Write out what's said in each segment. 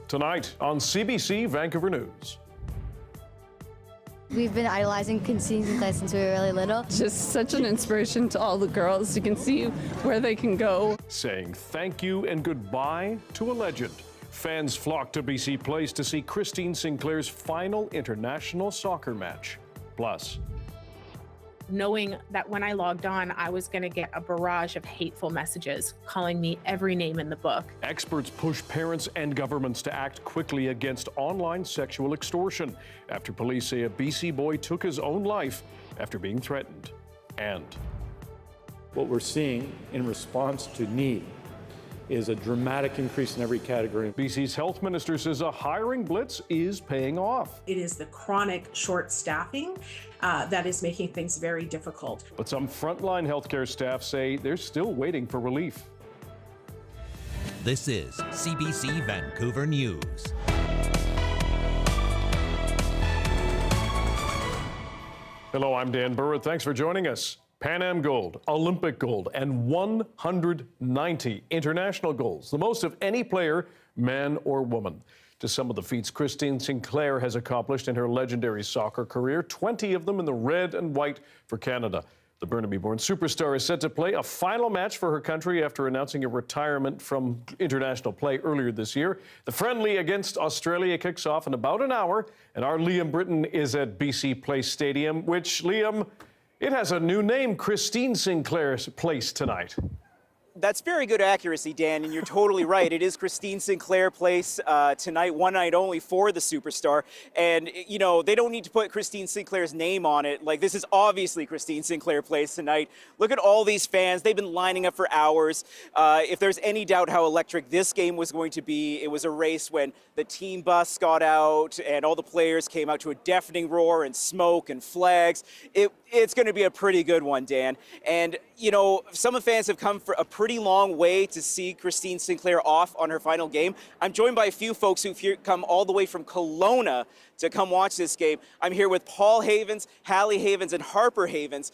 tonight on CBC Vancouver News. We've been idolizing Christine Sinclair since we were really little. Just such an inspiration to all the girls. You can see where they can go. Saying thank you and goodbye to a legend. Fans flocked to BC Place to see Christine Sinclair's final international soccer match. Plus, knowing that when I logged on, I was going to get a barrage of hateful messages calling me every name in the book. experts push parents and governments to act quickly against online sexual extortion after police say a BC boy took his own life after being threatened. And what we're seeing in response to need is a dramatic increase in every category. BC's health minister says a hiring blitz is paying off. It is the chronic short staffing that is making things very difficult. But some frontline healthcare staff say they're still waiting for relief. This is CBC Vancouver News. Hello, I'm Dan Burritt. Thanks for joining us. Pan Am gold, Olympic gold, and 190 international goals, the most of any player, man or woman. To some of the feats Christine Sinclair has accomplished in her legendary soccer career, 20 of them in the red and white for Canada. The Burnaby-born superstar is set to play a final match for her country after announcing a retirement from international play earlier this year. The friendly against Australia kicks off in about an hour, and our Liam Britton is at BC Place Stadium, which, Liam, it has a new name, Christine Sinclair's Place tonight. That's very good accuracy, Dan, and you're totally right. It is Christine Sinclair Place tonight, one night only for the superstar. And, you know, they don't need to put Christine Sinclair's name on it. Like, this is obviously Christine Sinclair Place tonight. Look at all these fans. They've been lining up for hours. If there's any doubt how electric this game was going to be, it was a race when the team bus got out and all the players came out to a deafening roar and smoke and flags. It's going to be a pretty good one, Dan. And, you know, some of the fans have come for a pretty long way to see Christine Sinclair off on her final game. I'm joined by a few folks who've come all the way from Kelowna to come watch this game. I'm here with Paul Havens, Hallie Havens, and Harper Havens,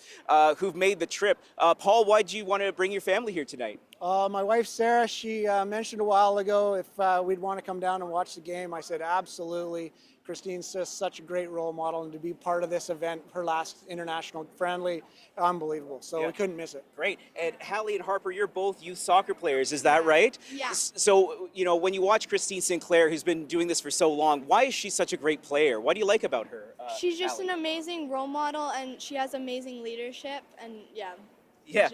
who've made the trip. Paul, why'd you want to bring your family here tonight? My wife, Sarah, she mentioned a while ago if we'd want to come down and watch the game. I said, absolutely. Christine's just such a great role model, and to be part of this event, her last international friendly, unbelievable. So we couldn't miss it. Great. And Hallie and Harper, you're both youth soccer players, is that right? Yeah. So, you know, when you watch Christine Sinclair, who's been doing this for so long, why is she such a great player? What do you like about her? She's just Hallie? an amazing role model, and she has amazing leadership, and Yeah.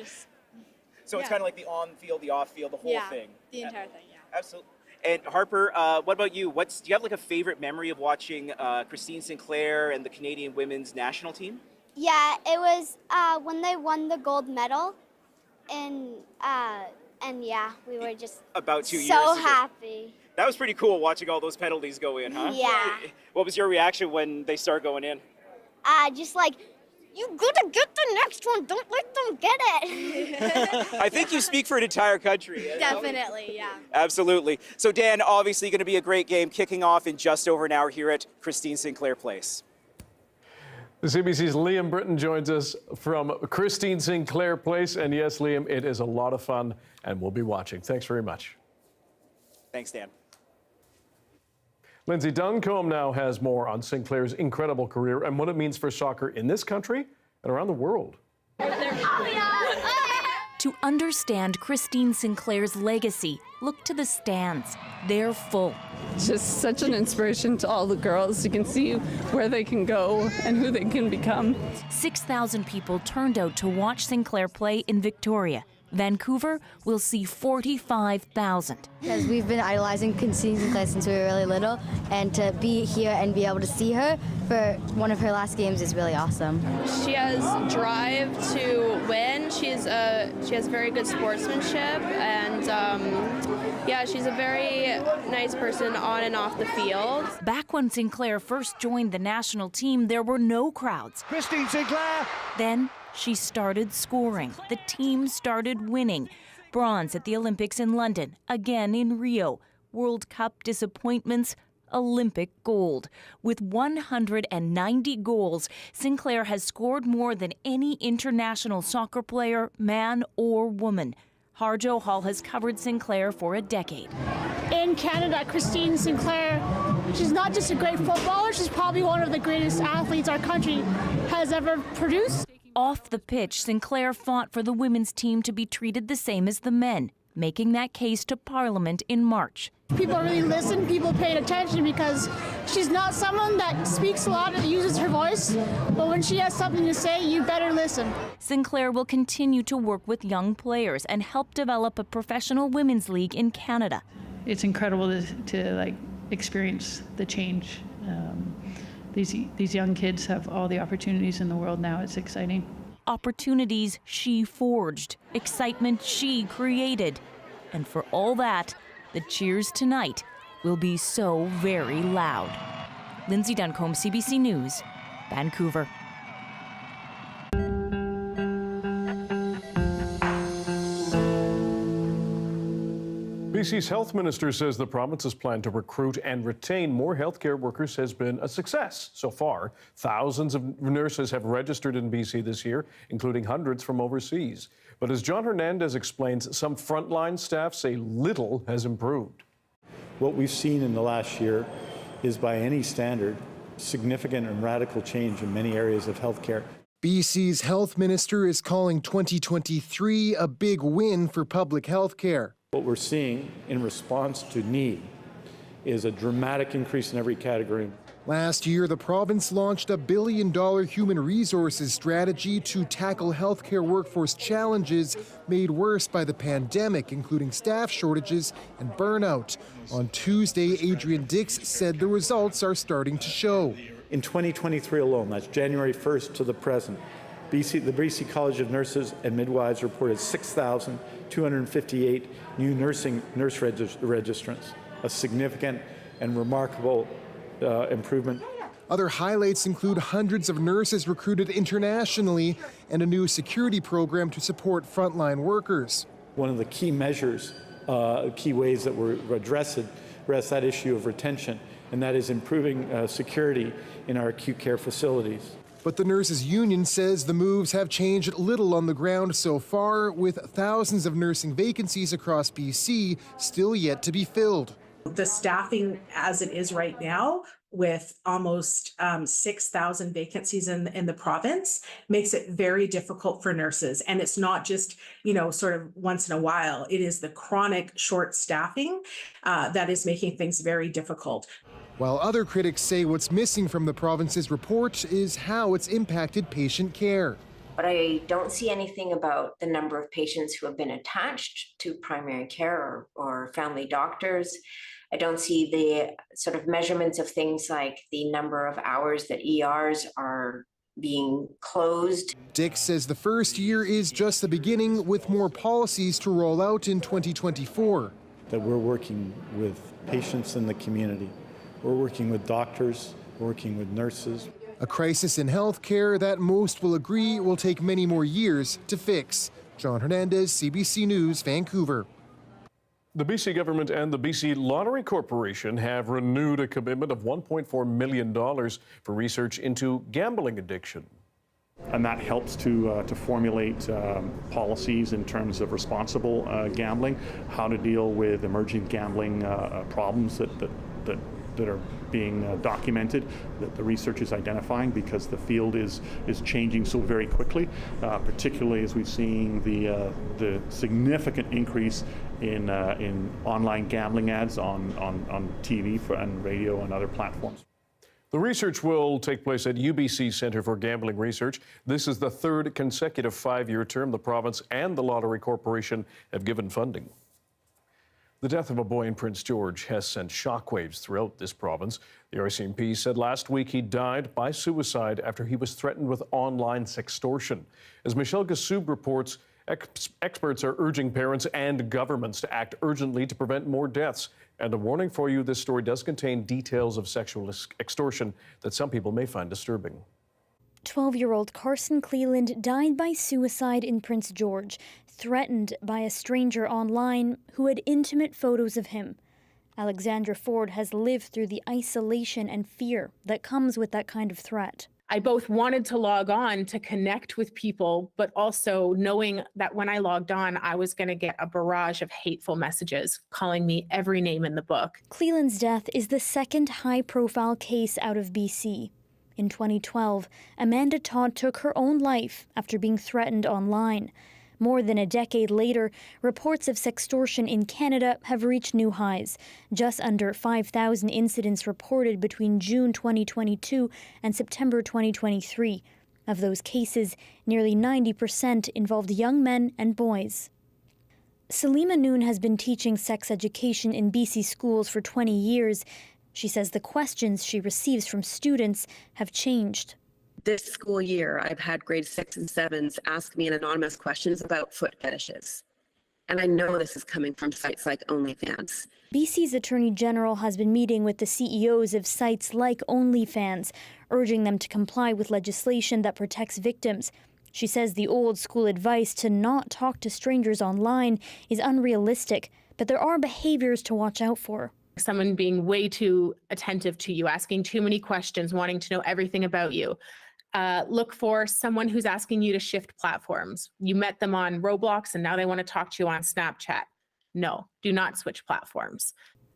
So it's kind of like the on-field, the off-field, the whole thing. The entire thing, Absolutely. And Harper, what about you? Do you have like a favorite memory of watching Christine Sinclair and the Canadian women's national team? Yeah, it was when they won the gold medal, and yeah, we were just About 2 years so ago. happy. That was pretty cool watching all those penalties go in, huh? Yeah. What was your reaction when they start going in? Just like, you gotta get the next one, don't let them get it. I think you speak for an entire country. Definitely, yeah. Absolutely. So Dan, obviously going to be a great game kicking off in just over an hour here at Christine Sinclair Place. The CBC's Liam Britton joins us from Christine Sinclair Place. And yes, Liam, it is a lot of fun, and we'll be watching. Thanks very much. Thanks, Dan. Lindsay Duncombe now has more on Sinclair's incredible career and what it means for soccer in this country and around the world. To understand Christine Sinclair's legacy, look to the stands. They're full. Just such an inspiration to all the girls. You can see where they can go and who they can become. 6,000 people turned out to watch Sinclair play in Victoria. Vancouver will see 45,000. Because we've been idolizing Christine Sinclair since we were really little, and to be here and be able to see her for one of her last games is really awesome. She has drive to win. She has very good sportsmanship, and yeah, she's a very nice person on and off the field. Back when Sinclair first joined the national team, there were no crowds. Christine Sinclair! Then she started scoring. The team started winning. Bronze at the Olympics in London, again in Rio. World Cup disappointments, Olympic gold. With 190 goals, Sinclair has scored more than any international soccer player, man or woman. Harjo Hall has covered Sinclair for a decade. In Canada, Christine Sinclair, she's not just a great footballer, she's probably one of the greatest athletes our country has ever produced. Off the pitch, Sinclair fought for the women's team to be treated the same as the men, making that case to Parliament in March. People really listen, people paid attention because she's not someone that speaks a lot and uses her voice, but when she has something to say, you better listen. Sinclair will continue to work with young players and help develop a professional women's league in Canada. It's incredible to experience the change. These young kids have all the opportunities in the world now. It's exciting. Opportunities she forged, excitement she created. And for all that, the cheers tonight will be so very loud. Lindsay Duncombe, CBC News, Vancouver. BC's health minister says the province's plan to recruit and retain more healthcare workers has been a success so far. Thousands of nurses have registered in BC this year, including hundreds from overseas. But as John Hernandez explains, some frontline staff say little has improved. What we've seen in the last year is, by any standard, significant and radical change in many areas of healthcare. BC's health minister is calling 2023 a big win for public health care. What we're seeing in response to need is a dramatic increase in every category. Last year, the province launched a $1 billion human resources strategy to tackle healthcare workforce challenges made worse by the pandemic, including staff shortages and burnout. On Tuesday, Adrian Dix said the results are starting to show. In 2023 alone, that's January 1st to the present, the BC College of Nurses and Midwives reported 6,258 new nurse registrants, a significant and remarkable improvement. Other highlights include hundreds of nurses recruited internationally and a new security program to support frontline workers. One of the key measures, key ways that we're address that issue of retention, and that is improving security in our acute care facilities. But the nurses' union says the moves have changed little on the ground so far, with thousands of nursing vacancies across BC still yet to be filled. The staffing as it is right now, with almost 6,000 vacancies in the province, makes it very difficult for nurses. And it's not just, sort of once in a while. It is the chronic short staffing that is making things very difficult. While other critics say what's missing from the province's report is how it's impacted patient care. But I don't see anything about the number of patients who have been attached to primary care or family doctors. I don't see the sort of measurements of things like the number of hours that ERs are being closed. Dix says the first year is just the beginning, with more policies to roll out in 2024. That we're working with patients in the community. We're working with doctors, we're working with nurses. A crisis in healthcare that most will agree will take many more years to fix. John Hernandez, CBC News, Vancouver. The BC government and the BC Lottery Corporation have renewed a commitment of $1.4 million for research into gambling addiction. And that helps to formulate policies in terms of responsible gambling, how to deal with emerging gambling problems that are being documented, that the research is identifying, because the field is changing so very quickly, particularly as we've seen the significant increase in online gambling ads on TV and radio and other platforms. The research will take place at UBC Centre for Gambling Research. This is the third consecutive 5-year term the province and the Lottery Corporation have given funding. The death of a boy in Prince George has sent shockwaves throughout this province. The RCMP said last week he died by suicide after he was threatened with online sextortion. As Michelle Gassoub reports, experts are urging parents and governments to act urgently to prevent more deaths. And a warning for you, this story does contain details of sexual extortion that some people may find disturbing. 12-year-old Carson Cleland died by suicide in Prince George, threatened by a stranger online who had intimate photos of him. Alexandra Ford has lived through the isolation and fear that comes with that kind of threat. I both wanted to log on to connect with people, but also knowing that when I logged on, I was going to get a barrage of hateful messages calling me every name in the book. Cleland's death is the second high-profile case out of BC. In 2012, Amanda Todd took her own life after being threatened online. More than a decade later, reports of sextortion in Canada have reached new highs. Just under 5,000 incidents reported between June 2022 and September 2023. Of those cases, nearly 90% involved young men and boys. Salima Noon has been teaching sex education in BC schools for 20 years. She says the questions she receives from students have changed. This school year, I've had grade 6 and 7s ask me anonymous questions about foot fetishes. And I know this is coming from sites like OnlyFans. BC's Attorney General has been meeting with the CEOs of sites like OnlyFans, urging them to comply with legislation that protects victims. She says the old school advice to not talk to strangers online is unrealistic, but there are behaviors to watch out for. Someone being way too attentive to you, asking too many questions, wanting to know everything about you. Look for someone who's asking you to shift platforms. You met them on Roblox and now they want to talk to you on Snapchat. No, do not switch platforms.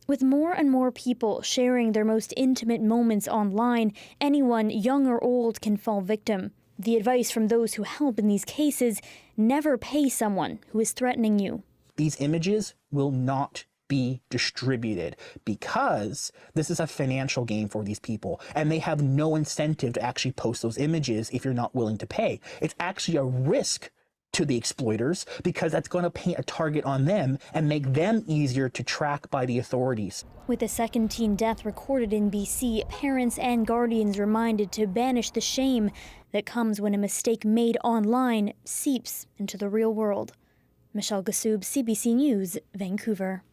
With more and more people sharing their most intimate moments online, anyone, young or old, can fall victim. The advice from those who help in these cases: never pay someone who is threatening you. These images will not be distributed because this is a financial gain for these people, and they have no incentive to actually post those images if you're not willing to pay. It's actually a risk to the exploiters because that's going to paint a target on them and make them easier to track by the authorities. With a second teen death recorded in BC, parents and guardians reminded to banish the shame that comes when a mistake made online seeps into the real world. Michelle Gassoub, CBC News, Vancouver.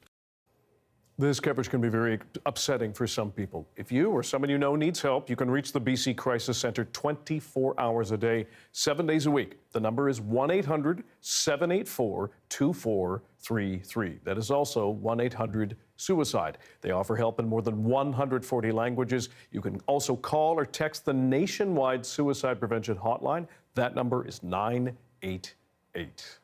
This coverage can be very upsetting for some people. If you or someone you know needs help, you can reach the BC Crisis Centre 24 hours a day, 7 days a week. The number is 1-800-784-2433. That is also 1-800-SUICIDE. They offer help in more than 140 languages. You can also call or text the nationwide suicide prevention hotline. That number is 988.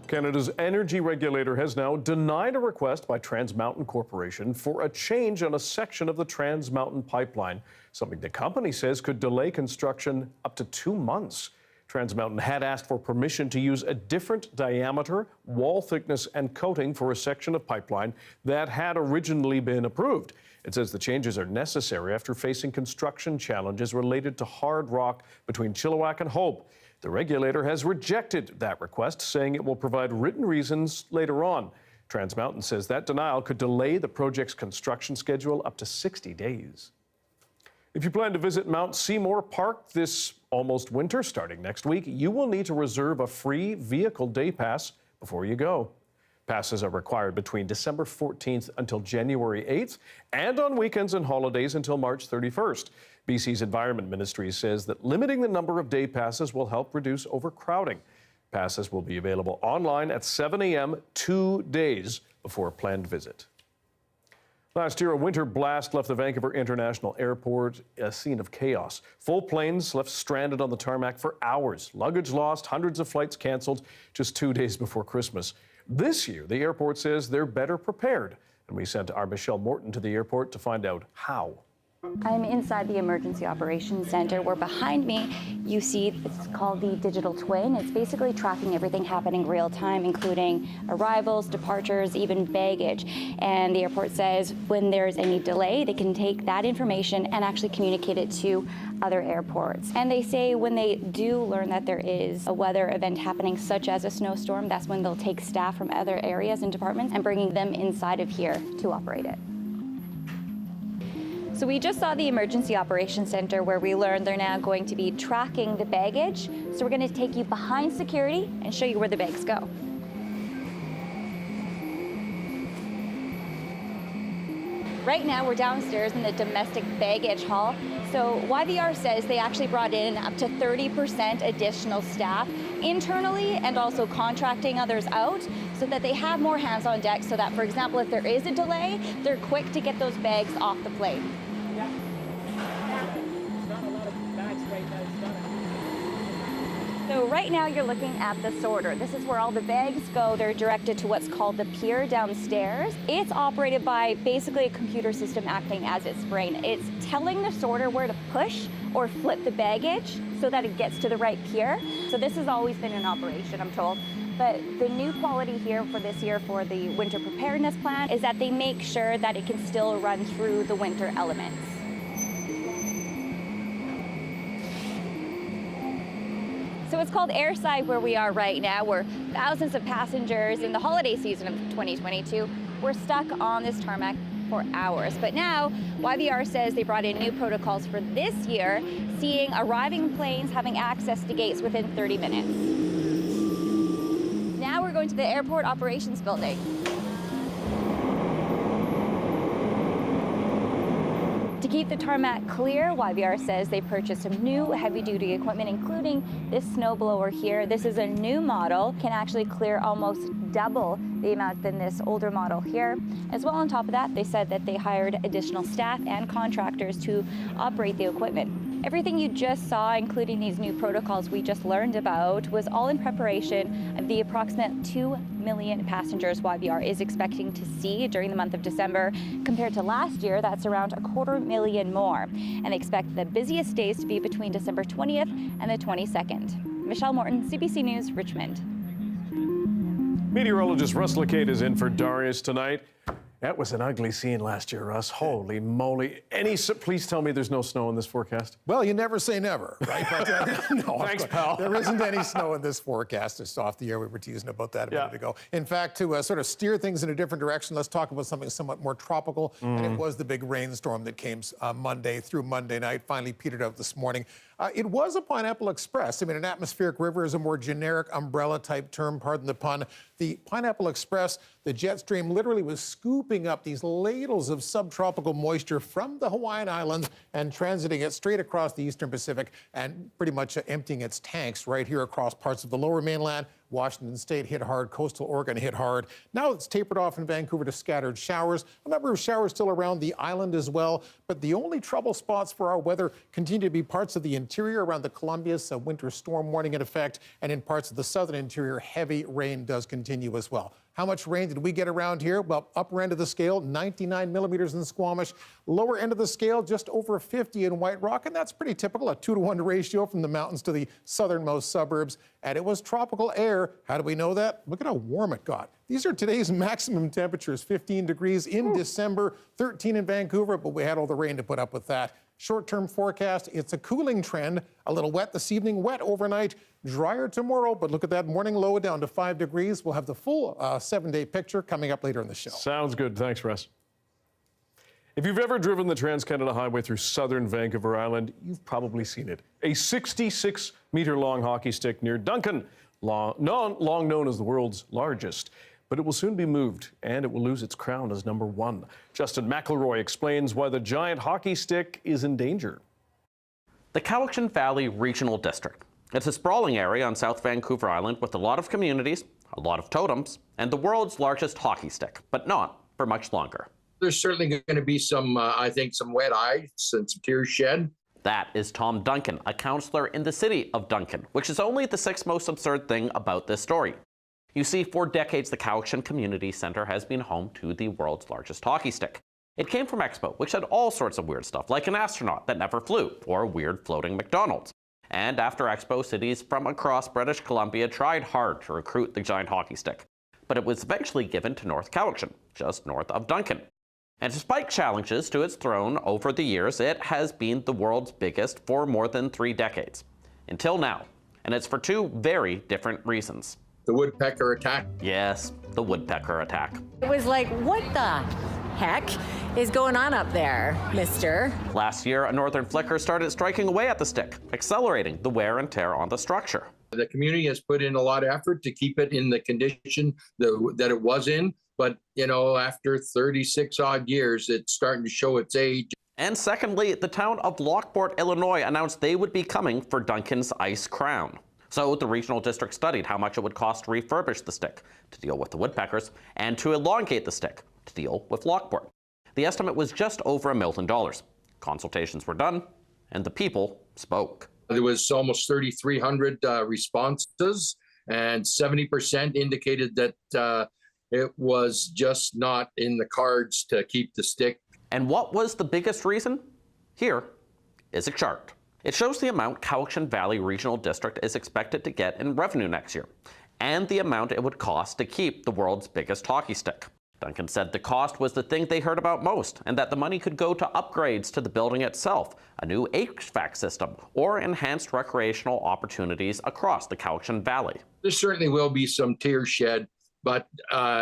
Canada's energy regulator has now denied a request by Trans Mountain Corporation for a change on a section of the Trans Mountain pipeline, something the company says could delay construction up to 2 months. Trans Mountain had asked for permission to use a different diameter, wall thickness, and coating for a section of pipeline that had originally been approved. It says the changes are necessary after facing construction challenges related to hard rock between Chilliwack and Hope. The regulator has rejected that request, saying it will provide written reasons later on. Trans Mountain says that denial could delay the project's construction schedule up to 60 days. If you plan to visit Mount Seymour Park this almost winter, starting next week, you will need to reserve a free vehicle day pass before you go. Passes are required between December 14th until January 8th and on weekends and holidays until March 31st. BC's Environment Ministry says that limiting the number of day passes will help reduce overcrowding. Passes will be available online at 7 a.m. 2 days before a planned visit. Last year, a winter blast left the Vancouver International Airport a scene of chaos. Full planes left stranded on the tarmac for hours. Luggage lost, hundreds of flights canceled just 2 days before Christmas. This year, the airport says they're better prepared. And we sent our Michelle Morton to the airport to find out how. I'm inside the Emergency Operations Center, where behind me you see it's called the Digital Twin. It's basically tracking everything happening real time, including arrivals, departures, even baggage. And the airport says when there's any delay, they can take that information and actually communicate it to other airports. And they say when they do learn that there is a weather event happening, such as a snowstorm, that's when they'll take staff from other areas and departments and bringing them inside of here to operate it. So we just saw the Emergency Operations Center, where we learned they're now going to be tracking the baggage. So we're going to take you behind security and show you where the bags go. Right now, we're downstairs in the domestic baggage hall. So YVR says they actually brought in up to 30% additional staff internally and also contracting others out so that they have more hands on deck so that, for example, if there is a delay, they're quick to get those bags off the plane. So right now you're looking at the sorter. This is where all the bags go. They're directed to what's called the pier downstairs. It's operated by basically a computer system acting as its brain. It's telling the sorter where to push or flip the baggage so that it gets to the right pier. So this has always been in operation, I'm told. But the new quality here for this year for the winter preparedness plan is that they make sure that it can still run through the winter elements. So it's called Airside where we are right now, where thousands of passengers in the holiday season of 2022 were stuck on this tarmac for hours. But now, YVR says they brought in new protocols for this year, seeing arriving planes having access to gates within 30 minutes. Now we're going to the airport operations building. To keep the tarmac clear, YVR says they purchased some new heavy-duty equipment, including this snowblower here. This is a new model, can actually clear almost double the amount than this older model here. As well, on top of that, they said that they hired additional staff and contractors to operate the equipment. Everything you just saw, including these new protocols we just learned about, was all in preparation of the approximate 2 million passengers YVR is expecting to see during the month of December. Compared to last year, that's around 250,000 more. And they expect the busiest days to be between December 20th and the 22nd. Michelle Morton, CBC News, Richmond. Meteorologist Russ Lacade is in for Darius tonight. That was an ugly scene last year, Russ. Holy moly. Please tell me there's no snow in this forecast. Well, you never say never, right? But, no, thanks, pal. There isn't any snow in this forecast. Just off the air, we were teasing about that a minute ago. In fact, to sort of steer things in a different direction, let's talk about something somewhat more tropical. And it was the big rainstorm that came Monday through Monday night, finally petered out this morning. It was a Pineapple Express. I mean, an atmospheric river is a more generic umbrella-type term, pardon the pun. The Pineapple Express, the jet stream literally was scooping up these ladles of subtropical moisture from the Hawaiian Islands and transiting it straight across the eastern Pacific and pretty much emptying its tanks right here across parts of the lower mainland. Washington State hit hard, coastal Oregon hit hard. Now it's tapered off in Vancouver to scattered showers. A number of showers still around the island as well, but the only trouble spots for our weather continue to be parts of the interior around the Columbia's winter storm warning in effect, and in parts of the southern interior, heavy rain does continue as well. How much rain did we get around here? Well, upper end of the scale, 99 millimeters in Squamish. Lower end of the scale, just over 50 in White Rock, and that's pretty typical, a 2-to-1 ratio from the mountains to the southernmost suburbs. And it was tropical air. How do we know that? Look at how warm it got. These are today's maximum temperatures, 15 degrees in December, 13 in Vancouver, but we had all the rain to put up with that. Short-term forecast, it's a cooling trend. A little wet this evening, wet overnight, drier tomorrow, but look at that morning low down to 5 degrees. We'll have the full 7-day picture coming up later in the show. Sounds good. Thanks, Russ. If you've ever driven the Trans-Canada Highway through southern Vancouver Island, you've probably seen it. A 66-meter-long hockey stick near Duncan, long known as the world's largest. But it will soon be moved, and it will lose its crown as #1. Justin McElroy explains why the giant hockey stick is in danger. The Cowichan Valley Regional District. It's a sprawling area on South Vancouver Island with a lot of communities, a lot of totems, and the world's largest hockey stick, but not for much longer. There's certainly going to be some, I think, some wet eyes and some tears shed. That is Tom Duncan, a councillor in the city of Duncan, which is only the 6th most absurd thing about this story. You see, for decades, the Cowichan Community Centre has been home to the world's largest hockey stick. It came from Expo, which had all sorts of weird stuff, like an astronaut that never flew, or a weird floating McDonald's. And after Expo, cities from across British Columbia tried hard to recruit the giant hockey stick. But it was eventually given to North Cowichan, just north of Duncan. And despite challenges to its throne over the years, it has been the world's biggest for more than 3 decades. Until now. And it's for 2 very different reasons. The woodpecker attack? Yes, the woodpecker attack. It was like, what the heck is going on up there, mister? Last year, a northern flicker started striking away at the stick, accelerating the wear and tear on the structure. The community has put in a lot of effort to keep it in the condition that it was in. But, after 36 odd years, it's starting to show its age. And secondly, the town of Lockport, Illinois announced they would be coming for Dunkin's Ice Crown. So the regional district studied how much it would cost to refurbish the stick to deal with the woodpeckers and to elongate the stick to deal with Lockport. The estimate was just over $1 million. Consultations were done, and the people spoke. There was almost 3,300 responses, and 70% indicated that it was just not in the cards to keep the stick. And what was the biggest reason? Here is a chart. It shows the amount Cowichan Valley Regional District is expected to get in revenue next year, and the amount it would cost to keep the world's biggest hockey stick. Duncan said the cost was the thing they heard about most, and that the money could go to upgrades to the building itself, a new HVAC system, or enhanced recreational opportunities across the Cowichan Valley. There certainly will be some tears shed, but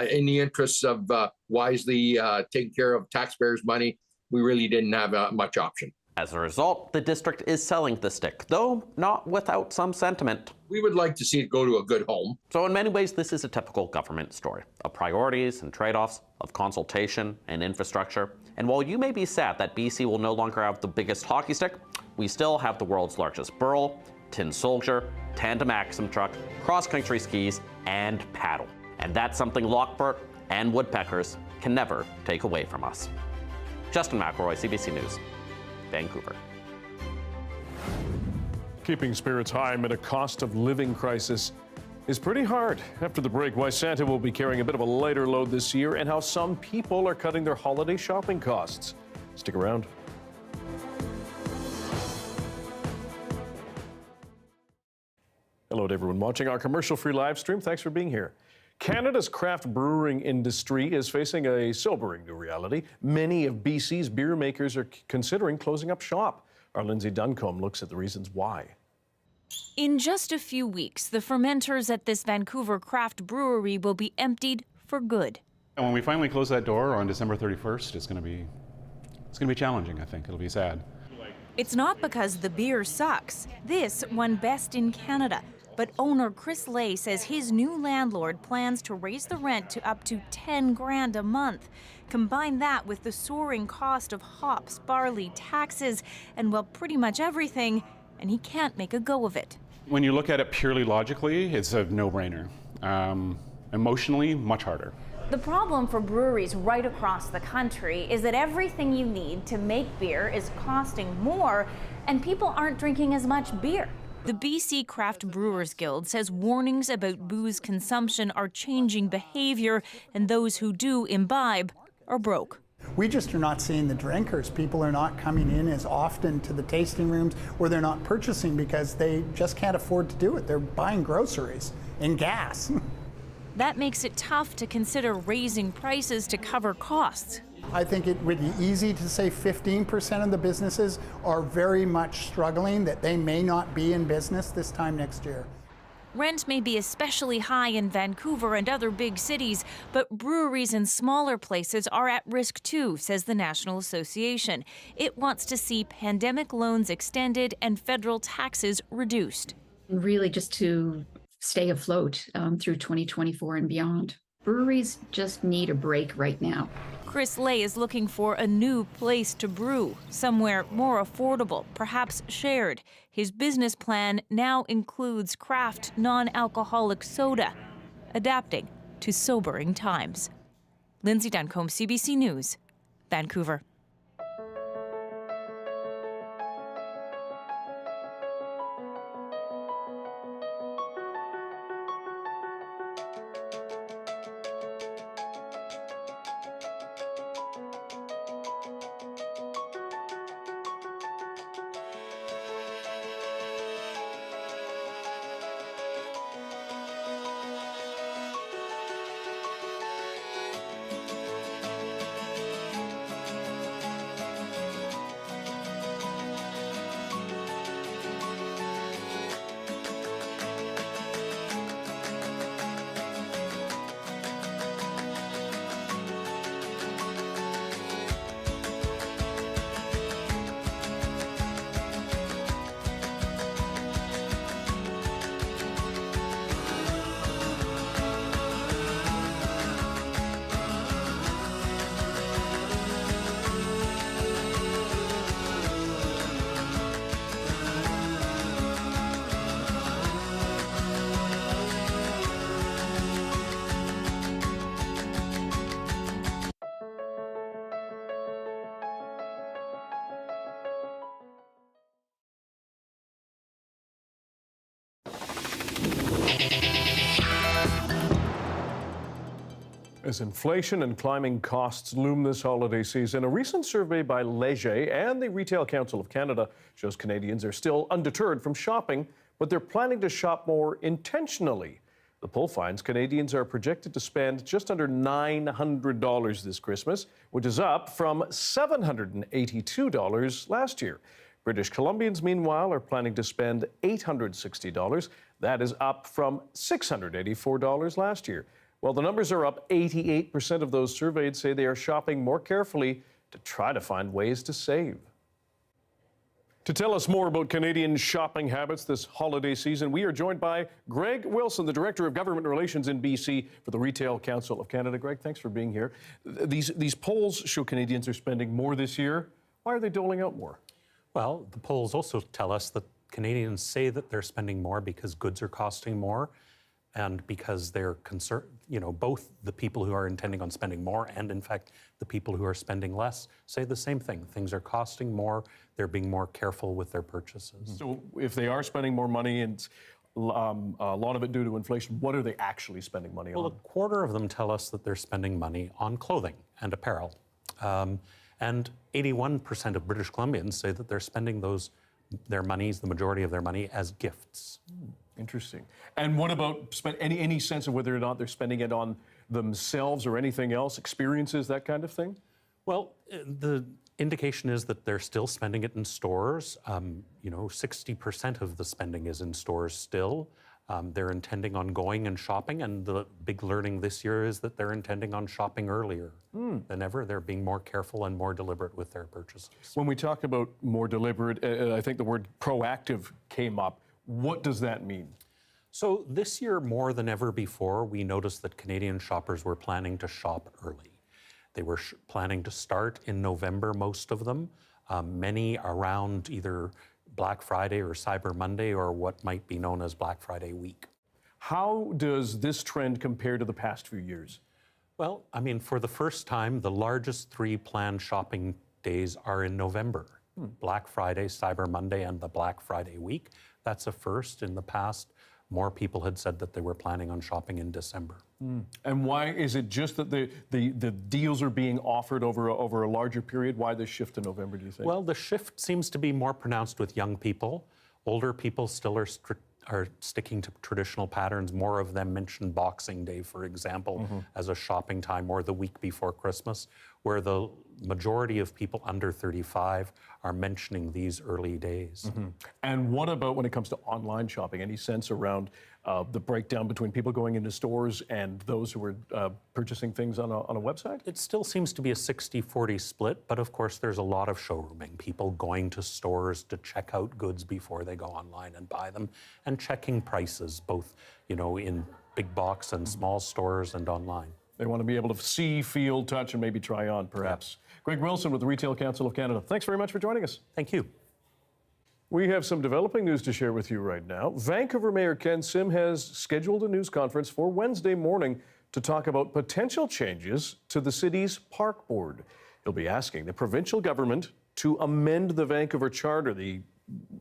in the interests of wisely taking care of taxpayers' money, we really didn't have much option. As a result, the district is selling the stick, though not without some sentiment. We would like to see it go to a good home. So in many ways, this is a typical government story of priorities and trade-offs, of consultation and infrastructure. And while you may be sad that BC will no longer have the biggest hockey stick, we still have the world's largest burl, tin soldier, tandem axle truck, cross-country skis, and paddle. And that's something Lockport and woodpeckers can never take away from us. Justin McElroy, CBC News, Vancouver. Keeping spirits high amid a cost of living crisis is pretty hard. After the break, why Santa will be carrying a bit of a lighter load this year and how some people are cutting their holiday shopping costs. Stick around. Hello to everyone watching our commercial-free live stream. Thanks for being here. Canada's craft brewing industry is facing a sobering new reality. Many of BC's beer makers are considering closing up shop. Our Lindsay Duncombe looks at the reasons why. In just a few weeks, the fermenters at this Vancouver craft brewery will be emptied for good. And when we finally close that door on December 31st, it's going to be challenging, I think. It'll be sad. It's not because the beer sucks. This won Best in Canada. But owner Chris Lay says his new landlord plans to raise the rent to up to $10,000 a month. Combine that with the soaring cost of hops, barley, taxes, and well, pretty much everything, and he can't make a go of it. When you look at it purely logically, it's a no-brainer. Emotionally, much harder. The problem for breweries right across the country is that everything you need to make beer is costing more, and people aren't drinking as much beer. The BC Craft Brewers Guild says warnings about booze consumption are changing behavior, and those who do imbibe are broke. We just are not seeing the drinkers. People are not coming in as often to the tasting rooms, or they're not purchasing because they just can't afford to do it. They're buying groceries and gas. That makes it tough to consider raising prices to cover costs. I think it would be easy to say 15% of the businesses are very much struggling, that they may not be in business this time next year. Rent may be especially high in Vancouver and other big cities, but breweries in smaller places are at risk too, says the National Association. It wants to see pandemic loans extended and federal taxes reduced. Really just to stay afloat through 2024 and beyond. Breweries just need a break right now. Chris Lay is looking for a new place to brew, somewhere more affordable, perhaps shared. His business plan now includes craft non-alcoholic soda, adapting to sobering times. Lindsay Duncombe, CBC News, Vancouver. As inflation and climbing costs loom this holiday season, a recent survey by Leger and the Retail Council of Canada shows Canadians are still undeterred from shopping, but they're planning to shop more intentionally. The poll finds Canadians are projected to spend just under $900 this Christmas, which is up from $782 last year. British Columbians, meanwhile, are planning to spend $860. That is up from $684 last year. Well, the numbers are up. 88% of those surveyed say they are shopping more carefully to try to find ways to save. To tell us more about Canadian shopping habits this holiday season, we are joined by Greg Wilson, the Director of Government Relations in BC for the Retail Council of Canada. Greg, thanks for being here. These polls show Canadians are spending more this year. Why are they doling out more? Well, the polls also tell us that Canadians say that they're spending more because goods are costing more, and because they're concerned, both the people who are intending on spending more and, in fact, the people who are spending less say the same thing. Things are costing more. They're being more careful with their purchases. So if they are spending more money, and a lot of it due to inflation, what are they actually spending money on? Well, a quarter of them tell us that they're spending money on clothing and apparel. And 81% of British Columbians say that they're spending their monies, the majority of their money, as gifts. Interesting. And what about any sense of whether or not they're spending it on themselves or anything else, experiences, that kind of thing? Well, the indication is that they're still spending it in stores. 60% of the spending is in stores still. They're intending on going and shopping, and the big learning this year is that they're intending on shopping earlier than ever. They're being more careful and more deliberate with their purchases. When we talk about more deliberate, I think the word proactive came up. What does that mean? So this year, more than ever before, we noticed that Canadian shoppers were planning to shop early. They were planning to start in November, most of them, many around either Black Friday or Cyber Monday or what might be known as Black Friday week. How does this trend compare to the past few years? Well, for the first time, the largest 3 planned shopping days are in November. Black Friday, Cyber Monday, and the Black Friday week. That's a first. In the past, more people had said that they were planning on shopping in December. And why is it just that the deals are being offered over a larger period? Why the shift to November, do you think? Well, the shift seems to be more pronounced with young people. Older people still are sticking to traditional patterns. More of them mention Boxing Day, for example, as a shopping time, or the week before Christmas, where the majority of people under 35 are mentioning these early days. And what about when it comes to online shopping? Any sense around the breakdown between people going into stores and those who are purchasing things on a website? It still seems to be a 60-40 split, but of course there's a lot of showrooming, people going to stores to check out goods before they go online and buy them, and checking prices, both in big box and small stores and online. They want to be able to see, feel, touch, and maybe try on, perhaps. Greg Wilson with the Retail Council of Canada. Thanks very much for joining us. Thank you. We have some developing news to share with you right now. Vancouver Mayor Ken Sim has scheduled a news conference for Wednesday morning to talk about potential changes to the city's park board. He'll be asking the provincial government to amend the Vancouver Charter,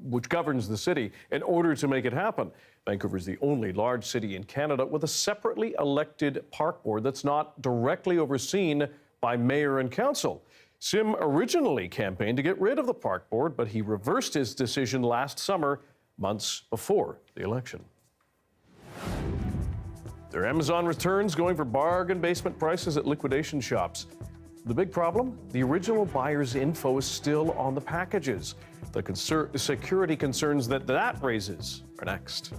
which governs the city, in order to make it happen. Vancouver is the only large city in Canada with a separately elected park board that's not directly overseen by mayor and council. Sim originally campaigned to get rid of the park board, but he reversed his decision last summer, months before the election. Their Amazon returns going for bargain basement prices at liquidation shops. The big problem? The original buyer's info is still on the packages. The security concerns that raises are next.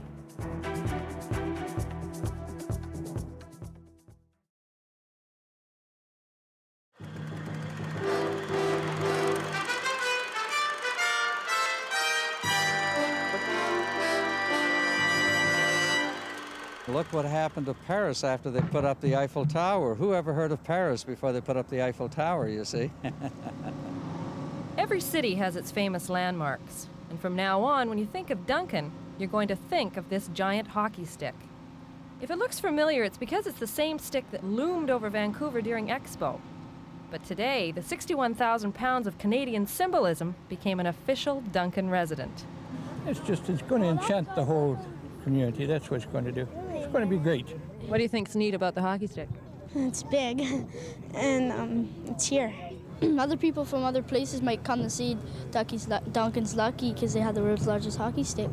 Look what happened to Paris after they put up the Eiffel Tower. Who ever heard of Paris before they put up the Eiffel Tower, you see? Every city has its famous landmarks. And from now on, when you think of Duncan, you're going to think of this giant hockey stick. If it looks familiar, it's because it's the same stick that loomed over Vancouver during Expo. But today, the 61,000 pounds of Canadian symbolism became an official Duncan resident. It's going to enchant the whole community. That's what it's going to do. It's going to be great. What do you think's neat about the hockey stick? It's big, and it's here. Other people from other places might come to see Duncan's lucky because they have the world's largest hockey stick.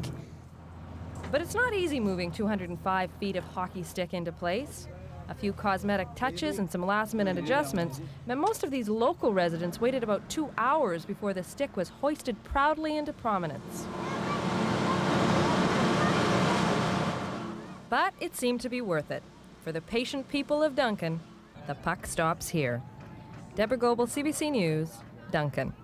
But it's not easy moving 205 feet of hockey stick into place. A few cosmetic touches and some last-minute adjustments meant most of these local residents waited about 2 hours before the stick was hoisted proudly into prominence. But it seemed to be worth it. For the patient people of Duncan, the puck stops here. Deborah Goebel, CBC News, Duncan.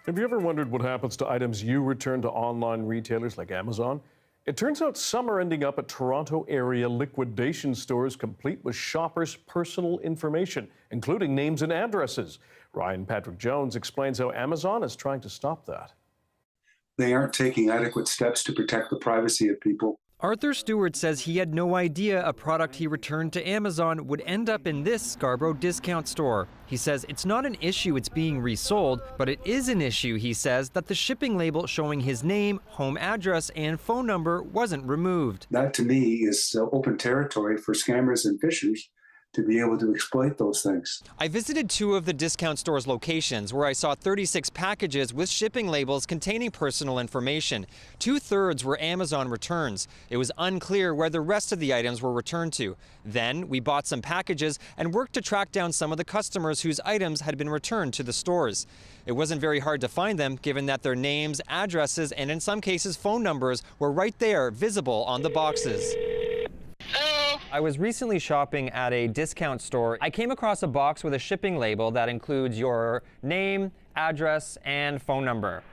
Have you ever wondered what happens to items you return to online retailers like Amazon? It turns out some are ending up at Toronto area liquidation stores complete with shoppers' personal information, including names and addresses. Ryan Patrick Jones explains how Amazon is trying to stop that. They aren't taking adequate steps to protect the privacy of people. Arthur Stewart says he had no idea a product he returned to Amazon would end up in this Scarborough discount store. He says it's not an issue it's being resold, but it is an issue, he says, that the shipping label showing his name, home address, and phone number wasn't removed. That, to me, is open territory for scammers and phishers to be able to exploit those things. I visited 2 of the discount store's locations where I saw 36 packages with shipping labels containing personal information. 2/3 were Amazon returns. It was unclear where the rest of the items were returned to. Then we bought some packages and worked to track down some of the customers whose items had been returned to the stores. It wasn't very hard to find them, given that their names, addresses, and in some cases phone numbers were right there, visible on the boxes. I was recently shopping at a discount store. I came across a box with a shipping label that includes your name, address, and phone number.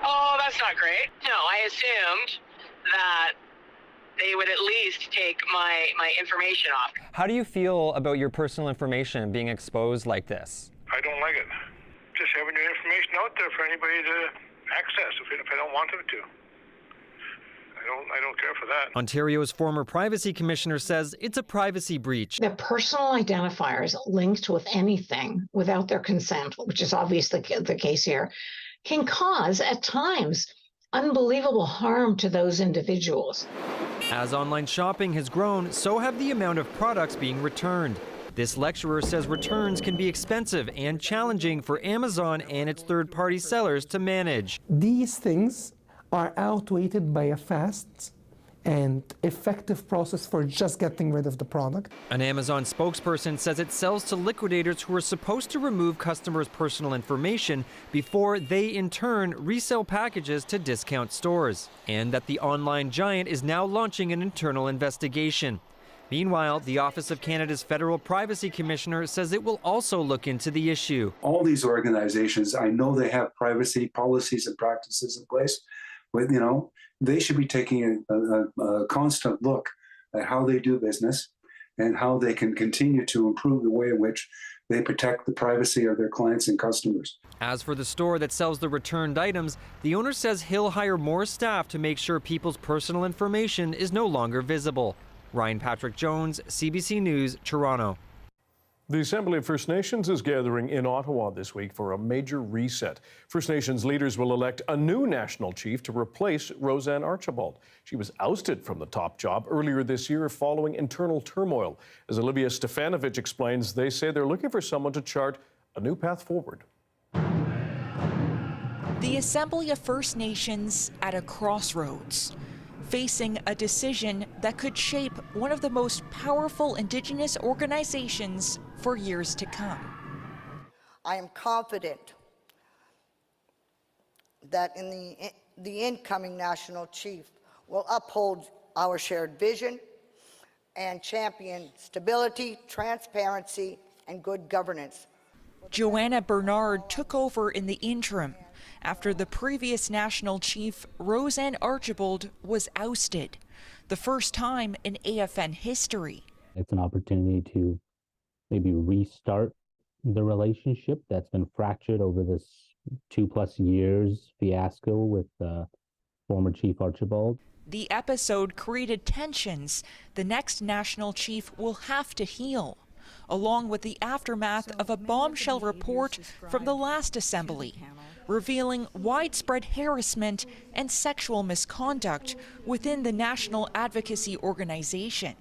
Oh, that's not great. No, I assumed that they would at least take my information off. How do you feel about your personal information being exposed like this? I don't like it. Just having your information out there for anybody to access if I don't want them to. I don't care for that. Ontario's former privacy commissioner says it's a privacy breach. Their personal identifiers linked with anything without their consent, which is obviously the case here, can cause, at times, unbelievable harm to those individuals. As online shopping has grown, so have the amount of products being returned. This lecturer says returns can be expensive and challenging for Amazon and its third-party sellers to manage. These things are outweighed by a fast and effective process for just getting rid of the product. An Amazon spokesperson says it sells to liquidators who are supposed to remove customers' personal information before they in turn resell packages to discount stores, and that the online giant is now launching an internal investigation. Meanwhile, the Office of Canada's Federal Privacy Commissioner says it will also look into the issue. All these organizations, I know they have privacy policies and practices in place, but they should be taking a constant look at how they do business and how they can continue to improve the way in which they protect the privacy of their clients and customers. As for the store that sells the returned items, the owner says he'll hire more staff to make sure people's personal information is no longer visible. Ryan Patrick Jones, CBC News, Toronto. The Assembly of First Nations is gathering in Ottawa this week for a major reset. First Nations leaders will elect a new national chief to replace Roseanne Archibald. She was ousted from the top job earlier this year following internal turmoil. As Olivia Stefanovich explains, they say they're looking for someone to chart a new path forward. The Assembly of First Nations at a crossroads, facing a decision that could shape one of the most powerful Indigenous organizations for years to come. I am confident that the incoming national chief will uphold our shared vision and champion stability, transparency, and good governance. Joanna Bernard took over in the interim after the previous national chief, Roseanne Archibald, was ousted, the first time in AFN history. It's an opportunity to maybe restart the relationship that's been fractured over this 2+ years fiasco with former Chief Archibald. The episode created tensions the next national chief will have to heal, along with the aftermath of a bombshell report from the last assembly, revealing widespread harassment and sexual misconduct within the National Advocacy Organization.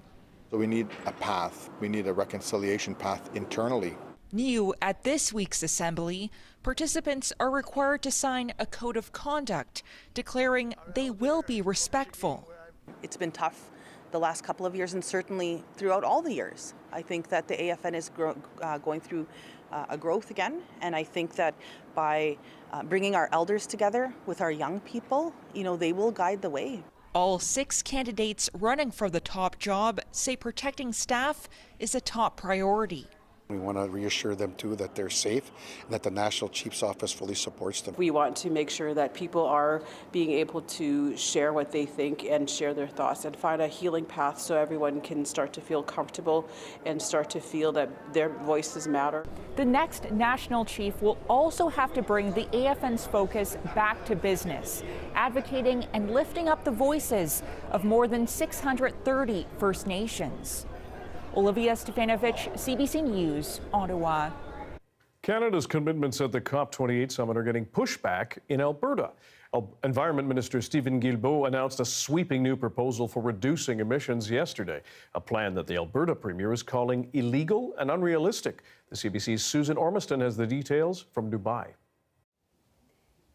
So we need a path. We need a reconciliation path internally. New at this week's assembly, participants are required to sign a code of conduct declaring they will be respectful. It's been tough the last couple of years and certainly throughout all the years. I think that the AFN is going through a growth again, and I think that by bringing our elders together with our young people, they will guide the way. All 6 candidates running for the top job say protecting staff is a top priority. We want to reassure them too that they're safe and that the National Chief's Office fully supports them. We want to make sure that people are being able to share what they think and share their thoughts and find a healing path so everyone can start to feel comfortable and start to feel that their voices matter. The next national chief will also have to bring the AFN's focus back to business, advocating and lifting up the voices of more than 630 First Nations. Olivia Stefanovich, CBC News, Ottawa. Canada's commitments at the COP28 summit are getting pushback in Alberta. Environment Minister Stephen Guilbeault announced a sweeping new proposal for reducing emissions yesterday, a plan that the Alberta Premier is calling illegal and unrealistic. The CBC's Susan Ormiston has the details from Dubai.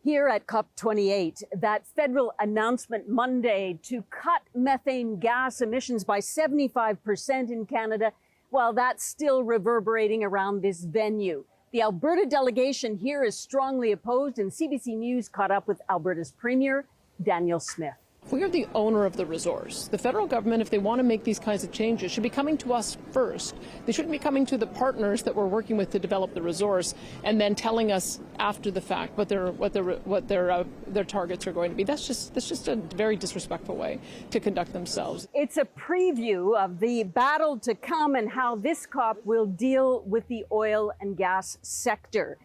Here at COP28, that federal announcement Monday to cut methane gas emissions by 75% in Canada, well, that's still reverberating around this venue. The Alberta delegation here is strongly opposed, and CBC News caught up with Alberta's Premier, Daniel Smith. We are the owner of the resource. The federal government, if they want to make these kinds of changes, should be coming to us first. They shouldn't be coming to the partners that we're working with to develop the resource and then telling us after the fact what their targets are going to be. That's just a very disrespectful way to conduct themselves. It's a preview of the battle to come and how this COP will deal with the oil and gas sector.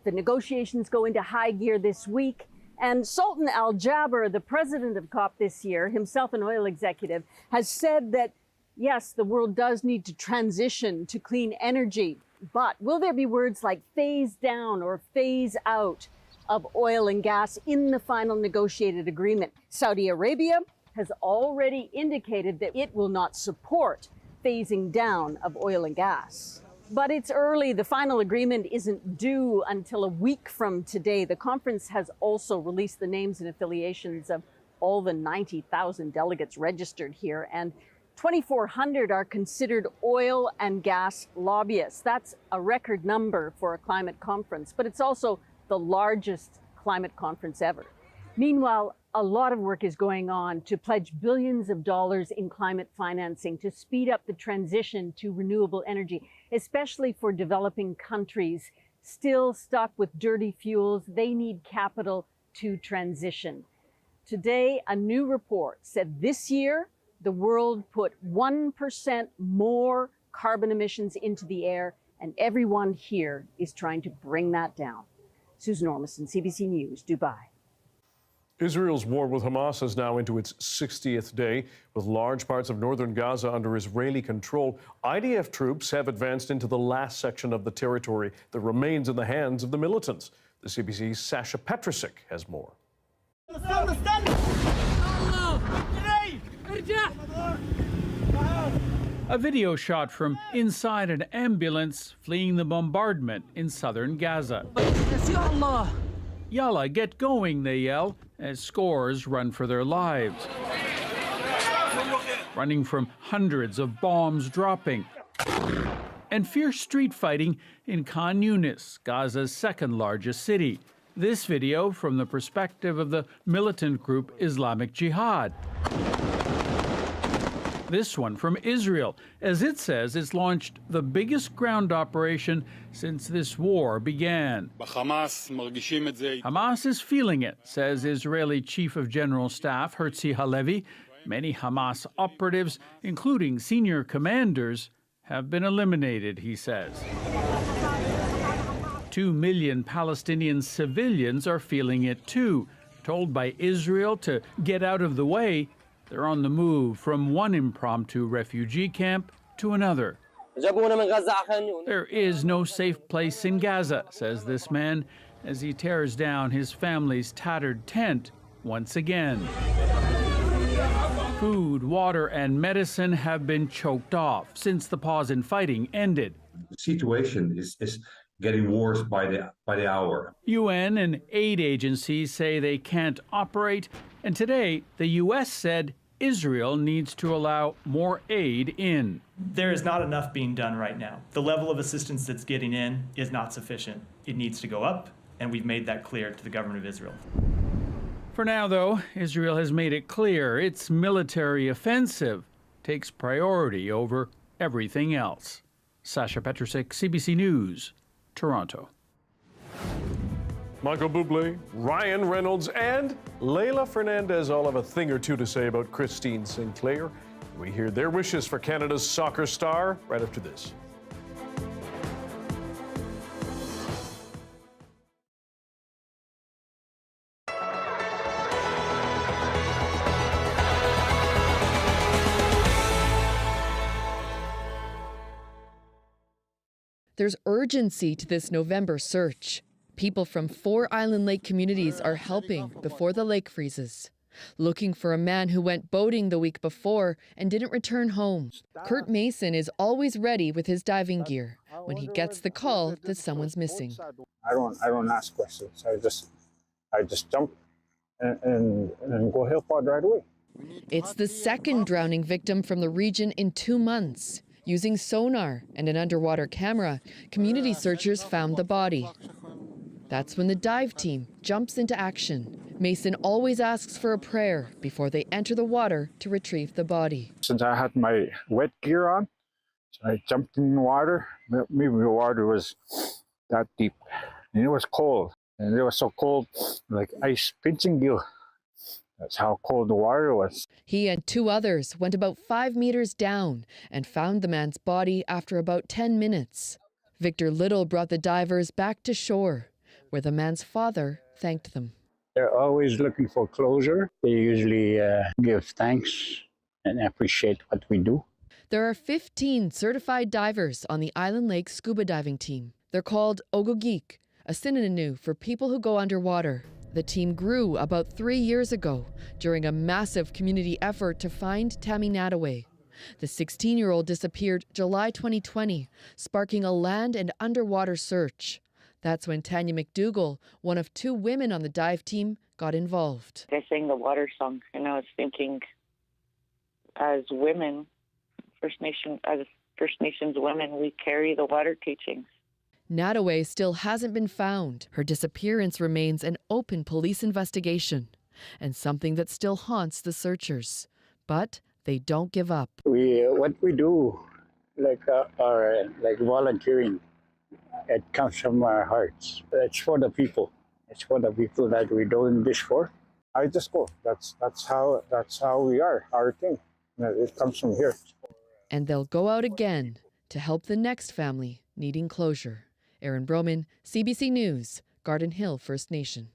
The negotiations go into high gear this week. And Sultan Al Jaber, the president of COP this year, himself an oil executive, has said that, yes, the world does need to transition to clean energy. But will there be words like phase down or phase out of oil and gas in the final negotiated agreement? Saudi Arabia has already indicated that it will not support phasing down of oil and gas. But it's early. The final agreement isn't due until a week from today. The conference has also released the names and affiliations of all the 90,000 delegates registered here, and 2,400 are considered oil and gas lobbyists. That's a record number for a climate conference, but it's also the largest climate conference ever. Meanwhile, a lot of work is going on to pledge billions of dollars in climate financing to speed up the transition to renewable energy, especially for developing countries still stuck with dirty fuels. They need capital to transition. Today, a new report said this year, the world put 1% more carbon emissions into the air, and everyone here is trying to bring that down. Susan Ormison, CBC News, Dubai. Israel's war with Hamas is now into its 60th day. With large parts of northern Gaza under Israeli control, IDF troops have advanced into the last section of the territory that remains in the hands of the militants. The CBC's Sasha Petrusik has more. A video shot from inside an ambulance fleeing the bombardment in southern Gaza. Yalla, get going, they yell, as scores run for their lives. Running from hundreds of bombs dropping. And fierce street fighting in Khan Yunis, Gaza's second largest city. This video from the perspective of the militant group Islamic Jihad. This one from Israel, as it says it's launched the biggest ground operation since this war began. Hamas is feeling it, says Israeli Chief of General Staff Herzi Halevi. Many Hamas operatives, including senior commanders, have been eliminated, he says. 2 million Palestinian civilians are feeling it too. Told by Israel to get out of the way, they're on the move from one impromptu refugee camp to another. There is no safe place in Gaza, says this man, as he tears down his family's tattered tent once again. Food, water, and medicine have been choked off since the pause in fighting ended. The situation is getting worse by the hour. UN and aid agencies say they can't operate, and today the U.S. said Israel needs to allow more aid in. There is not enough being done right now. The level of assistance that's getting in is not sufficient. It needs to go up, and we've made that clear to the government of Israel. For now, though, Israel has made it clear its military offensive takes priority over everything else. Sasha Petrusik, CBC News, Toronto. Michael Bublé, Ryan Reynolds, and Leila Fernandez all have a thing or two to say about Christine Sinclair. We hear their wishes for Canada's soccer star right after this. There's urgency to this November search. People from 4 Island Lake communities are helping before the lake freezes, looking for a man who went boating the week before and didn't return home. Kurt Mason is always ready with his diving gear when he gets the call that someone's missing. I don't ask questions. I just jump and go help out right away. It's the second drowning victim from the region in 2 months. Using sonar and an underwater camera, community searchers found the body. That's when the dive team jumps into action. Mason always asks for a prayer before they enter the water to retrieve the body. Since I had my wet gear on, so I jumped in the water. Maybe the water was that deep, and it was cold. And it was so cold, like ice pinching you. That's how cold the water was. He and 2 others went about 5 meters down and found the man's body after about 10 minutes. Victor Little brought the divers back to shore, where the man's father thanked them. They're always looking for closure. They usually give thanks and appreciate what we do. There are 15 certified divers on the Island Lake scuba diving team. They're called Ogogik, a synonym for people who go underwater. The team grew about 3 years ago during a massive community effort to find Tammy Nadaway. The 16-year-old disappeared July 2020, sparking a land and underwater search. That's when Tanya McDougall, one of 2 women on the dive team, got involved. I sang the water song, and I was thinking, as women, First Nations women, we carry the water teachings. Nadaway still hasn't been found. Her disappearance remains an open police investigation and something that still haunts the searchers. But they don't give up. What we do, like volunteering, it comes from our hearts. It's for the people. It's for the people that we're doing this for. I just go. That's how we are. Our thing. It comes from here. And they'll go out again to help the next family needing closure. Erin Broman, CBC News, Garden Hill First Nation.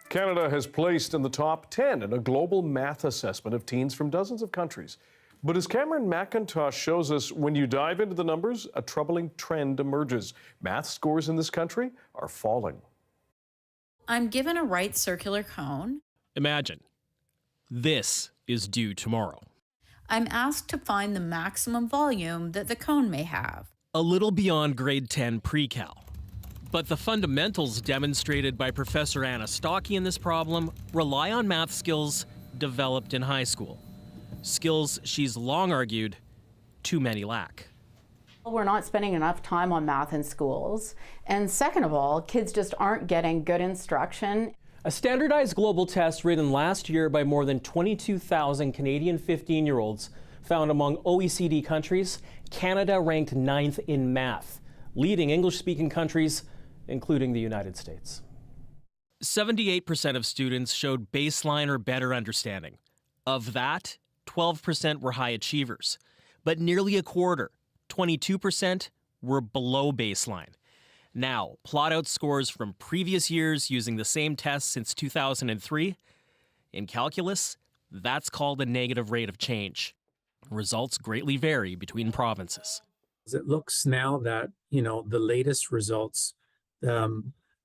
Canada has placed in the top 10 in a global math assessment of teens from dozens of countries. But as Cameron McIntosh shows us, when you dive into the numbers, a troubling trend emerges. Math scores in this country are falling. I'm given a right circular cone. Imagine, this is due tomorrow. I'm asked to find the maximum volume that the cone may have. A little beyond grade 10 pre-cal. But the fundamentals demonstrated by Professor Anna Stocky in this problem rely on math skills developed in high school. Skills she's long argued too many lack. We're not spending enough time on math in schools. And second of all, kids just aren't getting good instruction. A standardized global test written last year by more than 22,000 Canadian 15-year-olds found among OECD countries, Canada ranked 9th in math, leading English-speaking countries, including the United States. 78% of students showed baseline or better understanding. Of that, 12% were high achievers, but nearly a quarter, 22%, were below baseline. Now, plot out scores from previous years using the same test since 2003. In calculus, that's called a negative rate of change. Results greatly vary between provinces. It looks now that, the latest results,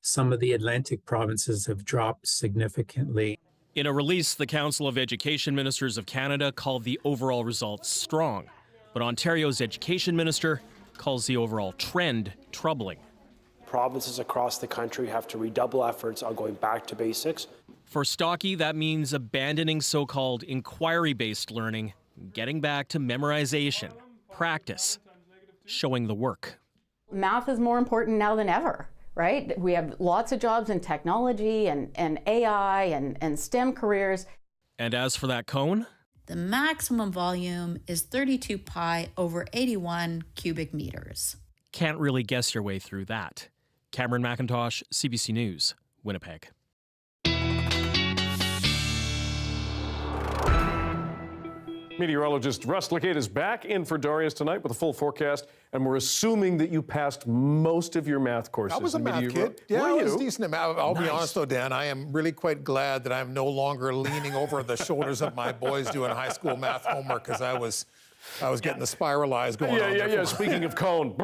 some of the Atlantic provinces have dropped significantly. In a release, the Council of Education Ministers of Canada called the overall results strong, but Ontario's education minister calls the overall trend troubling. Provinces across the country have to redouble efforts on going back to basics. For Stocky, that means abandoning so-called inquiry-based learning, getting back to memorization, practice, showing the work. Math is more important now than ever, right? We have lots of jobs in technology and AI and STEM careers. And as for that cone? The maximum volume is 32 pi over 81 cubic meters. Can't really guess your way through that. Cameron McIntosh, CBC News, Winnipeg. Meteorologist Russ Lacade is back in for Darius tonight with a full forecast, and we're assuming that you passed most of your math courses. I was a math kid. Yeah, I was decent. I'll be honest, though, Dan, I am really quite glad that I'm no longer leaning over the shoulders of my boys doing high school math homework, because I was getting the spiralized going on. Yeah. Speaking of cone.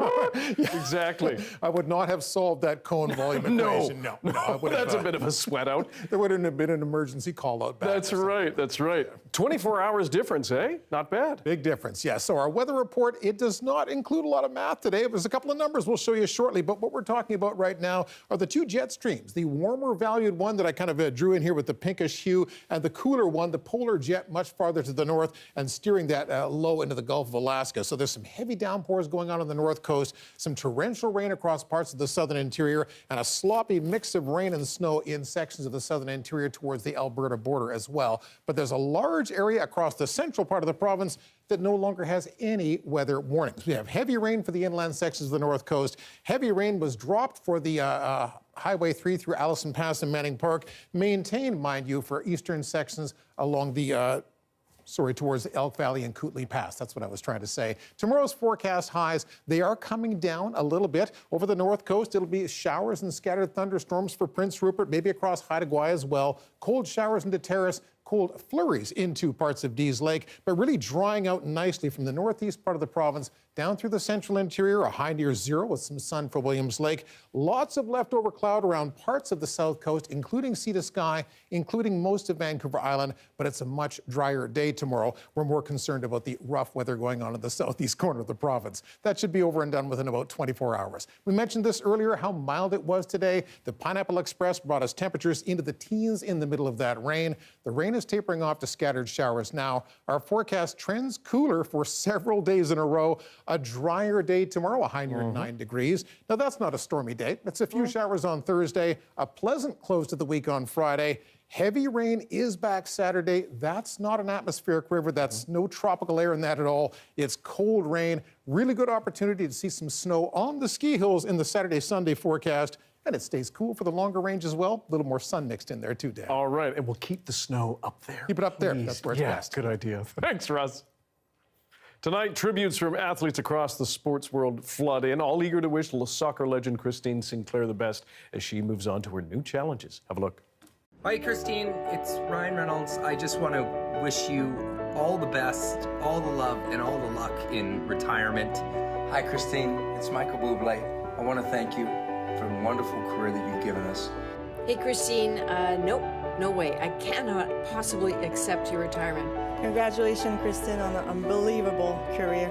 Exactly. I would not have solved that cone volume equation. No. That's a bit of a sweat out. There would have been an emergency call out back. That's right. 24 hours difference, eh? Not bad. Big difference, yes. So our weather report, it does not include a lot of math today. There's a couple of numbers we'll show you shortly, but what we're talking about right now are the two jet streams. The warmer valued one that I kind of drew in here with the pinkish hue, and the cooler one, the polar jet, much farther to the north and steering that low into the Gulf of Alaska. So there's some heavy downpours going on the north coast, some torrential rain across parts of the southern interior, and a sloppy mix of rain and snow in sections of the southern interior towards the Alberta border as well. But there's a large area across the central part of the province that no longer has any weather warnings. We have heavy rain for the inland sections of the north coast. Heavy rain was dropped for the Highway 3 through Allison Pass and Manning Park, maintained, mind you, for eastern sections along the towards the Elk Valley and Kootenay Pass. That's what I was trying to say. Tomorrow's forecast highs, they are coming down a little bit. Over the north coast, it'll be showers and scattered thunderstorms for Prince Rupert, maybe across Haida Gwaii as well. Cold showers into Terrace, cold flurries into parts of Dease Lake, but really drying out nicely from the northeast part of the province down through the central interior, a high near zero with some sun for Williams Lake. Lots of leftover cloud around parts of the south coast, including sea to sky, including most of Vancouver Island, but it's a much drier day tomorrow. We're more concerned about the rough weather going on in the southeast corner of the province. That should be over and done within about 24 hours. We mentioned this earlier, how mild it was today. The Pineapple Express brought us temperatures into the teens in the middle of that rain. The rain is tapering off to scattered showers now. Our forecast trends cooler for several days in a row. A drier day tomorrow, a high near 9 degrees. Now, that's not a stormy day. It's a few showers on Thursday, a pleasant close to the week on Friday. Heavy rain is back Saturday. That's not an atmospheric river. That's no tropical air in that at all. It's cold rain. Really good opportunity to see some snow on the ski hills in the Saturday-Sunday forecast. And it stays cool for the longer range as well. A little more sun mixed in there too, Dan. All right, and we'll keep the snow up there. Keep it up there. That's where it's best. Good idea. Thanks, Russ. Tonight, tributes from athletes across the sports world flood in, all eager to wish soccer legend Christine Sinclair the best as she moves on to her new challenges. Have a look. Hi, Christine. It's Ryan Reynolds. I just want to wish you all the best, all the love, and all the luck in retirement. Hi, Christine. It's Michael Bublé. I want to thank you for the wonderful career that you've given us. Hey, Christine. Nope, no way. I cannot possibly accept your retirement. Congratulations, Kristen, on an unbelievable career.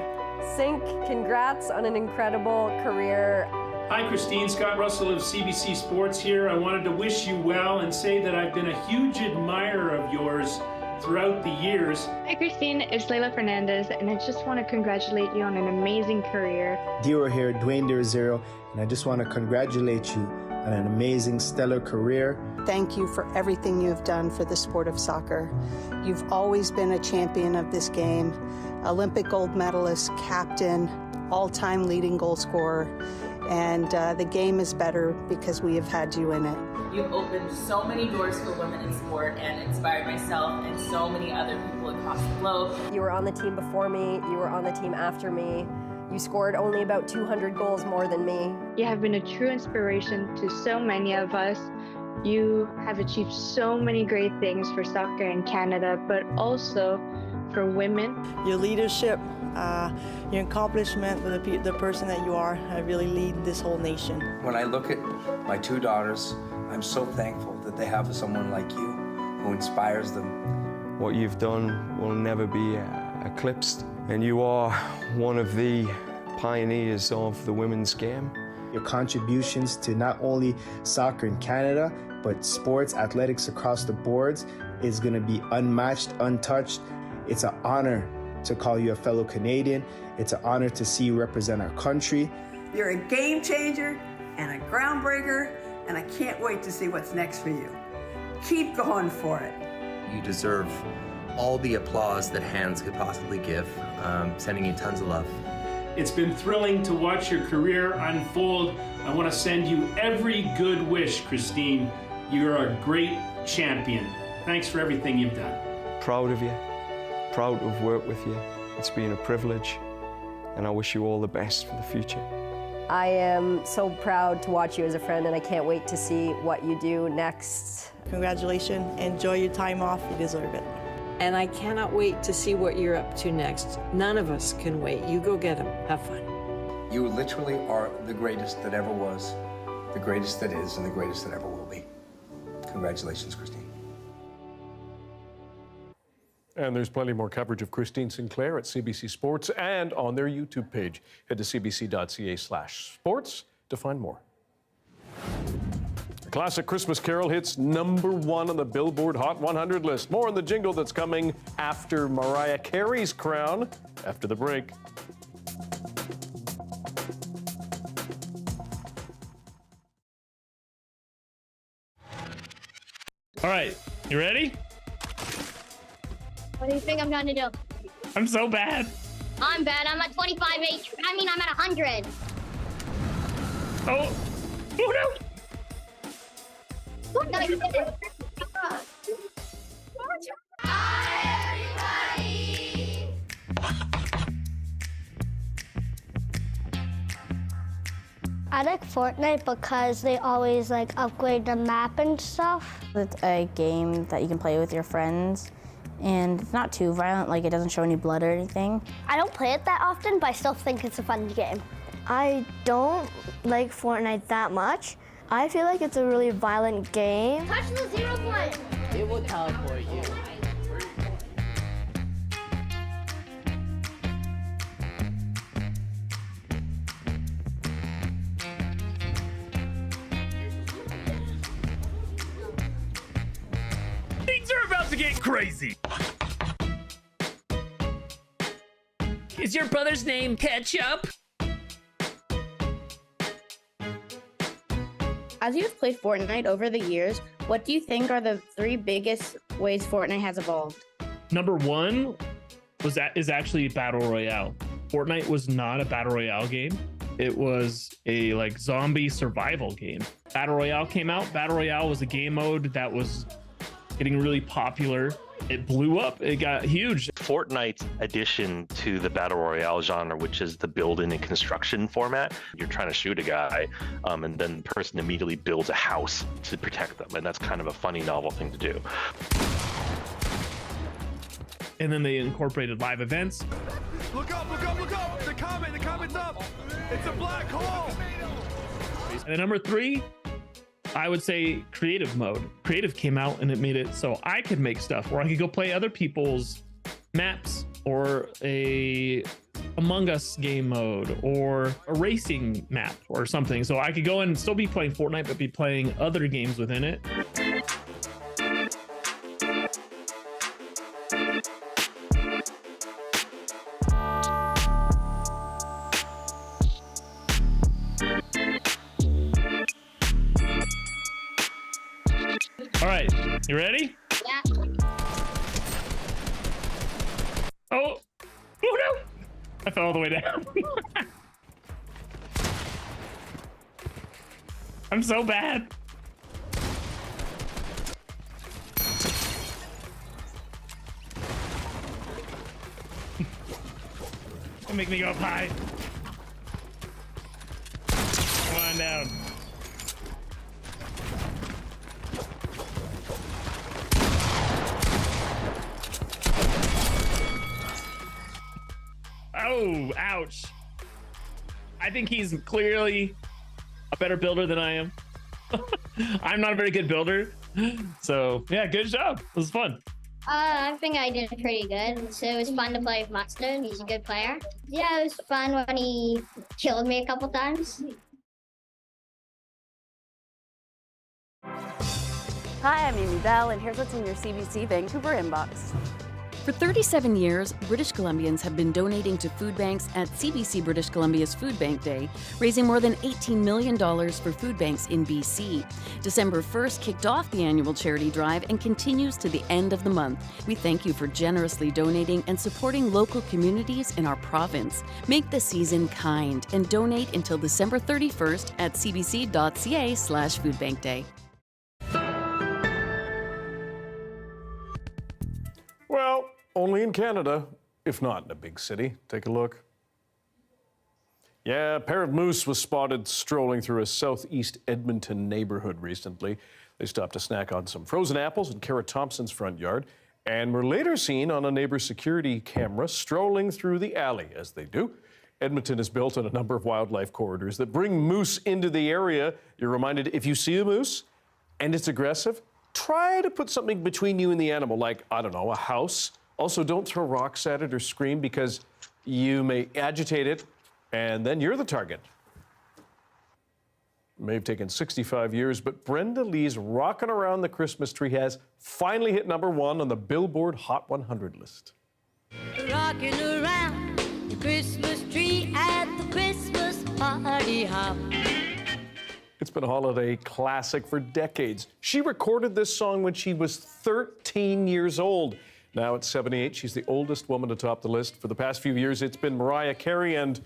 Sink, congrats on an incredible career. Hi, Christine. Scott Russell of CBC Sports here. I wanted to wish you well and say that I've been a huge admirer of yours throughout the years. Hi, Christine. It's Leila Fernandez, and I just want to congratulate you on an amazing career. Dero here, Dwayne Derazero, and I just want to congratulate you on an amazing, stellar career. Thank you for everything you've done for the sport of soccer. You've always been a champion of this game, Olympic gold medalist, captain, all-time leading goal scorer, and the game is better because we have had you in it. You've opened so many doors for women in sport and inspired myself and so many other people across the globe. You were on the team before me, you were on the team after me. You scored only about 200 goals more than me. You have been a true inspiration to so many of us. You have achieved so many great things for soccer in Canada, but also for women. Your leadership, your accomplishment, the person that you are, really lead this whole nation. When I look at my two daughters, I'm so thankful that they have someone like you who inspires them. What you've done will never be eclipsed, and you are one of the pioneers of the women's game. Your contributions to not only soccer in Canada, but sports, athletics across the boards is going to be unmatched, untouched. It's an honor to call you a fellow Canadian. It's an honor to see you represent our country. You're a game changer and a groundbreaker, and I can't wait to see what's next for you. Keep going for it. You deserve all the applause that hands could possibly give. Sending you tons of love. It's been thrilling to watch your career unfold. I want to send you every good wish, Christine. You're a great champion. Thanks for everything you've done. Proud of you. Proud to have worked with you. It's been a privilege, and I wish you all the best for the future. I am so proud to watch you as a friend, and I can't wait to see what you do next. Congratulations. Enjoy your time off. You deserve it. And I cannot wait to see what you're up to next. None of us can wait. You go get them. Have fun. You literally are the greatest that ever was, the greatest that is, and the greatest that ever will be. Congratulations, Christine. And there's plenty more coverage of Christine Sinclair at CBC Sports and on their YouTube page. Head to cbc.ca/sports to find more. classic Christmas carol hits #1 on the Billboard Hot 100 list. More on the jingle that's coming after Mariah Carey's crown, after the break. All right, you ready? What do you think I'm going to do? I'm so bad. I'm bad. I'm at 25 HP. I'm at 100. Oh no! No, you did it. I like Fortnite because they always upgrade the map and stuff. It's a game that you can play with your friends, and it's not too violent, it doesn't show any blood or anything. I don't play it that often, but I still think it's a fun game. I don't like Fortnite that much. I feel like it's a really violent game. Touch the 0 point. It will teleport you. Things are about to get crazy. Is your brother's name Ketchup? As you've played Fortnite over the years, what do you think are the 3 biggest ways Fortnite has evolved? Number 1 is actually Battle Royale. Fortnite was not a Battle Royale game. It was a zombie survival game. Battle Royale came out. Battle Royale was a game mode that was getting really popular. It blew up. It got huge. Fortnite's addition to the Battle Royale genre, which is the building and construction format. You're trying to shoot a guy, and then the person immediately builds a house to protect them. And that's kind of a funny, novel thing to do. And then they incorporated live events. Look up, look up, look up! The comment's up! It's a black hole! And then number 3, I would say creative mode. Creative came out and it made it so I could make stuff where I could go play other people's maps, or a Among Us game mode, or a racing map or something. So I could go and still be playing Fortnite, but be playing other games within it. All right, you ready? Yeah. Oh no! I fell all the way down. I'm so bad. Don't make me go up high. Come on down. Oh, ouch. I think he's clearly a better builder than I am. I'm not a very good builder. So, yeah, good job. It was fun. I think I did pretty good. So it was fun to play with Mustard. He's a good player. Yeah, it was fun when he killed me a couple times. Hi, I'm Amy Bell, and here's what's in your CBC Vancouver inbox. For 37 years, British Columbians have been donating to food banks at CBC British Columbia's Food Bank Day, raising more than $18 million for food banks in BC. December 1st kicked off the annual charity drive and continues to the end of the month. We thank you for generously donating and supporting local communities in our province. Make the season kind and donate until December 31st at cbc.ca/foodbankday. Well, only in Canada, if not in a big city. Take a look. Yeah, a pair of moose was spotted strolling through a southeast Edmonton neighborhood recently. They stopped to snack on some frozen apples in Kara Thompson's front yard and were later seen on a neighbor's security camera strolling through the alley, as they do. Edmonton is built on a number of wildlife corridors that bring moose into the area. You're reminded, if you see a moose and it's aggressive, try to put something between you and the animal, like, I don't know, a house. Also, don't throw rocks at it or scream, because you may agitate it, and then you're the target. May have taken 65 years, but Brenda Lee's Rockin' Around the Christmas Tree has finally hit #1 on the Billboard Hot 100 list. Rocking around the Christmas tree at the Christmas party hop. It's been a holiday classic for decades. She recorded this song when she was 13 years old. Now at 78, she's the oldest woman to top the list. For the past few years, it's been Mariah Carey and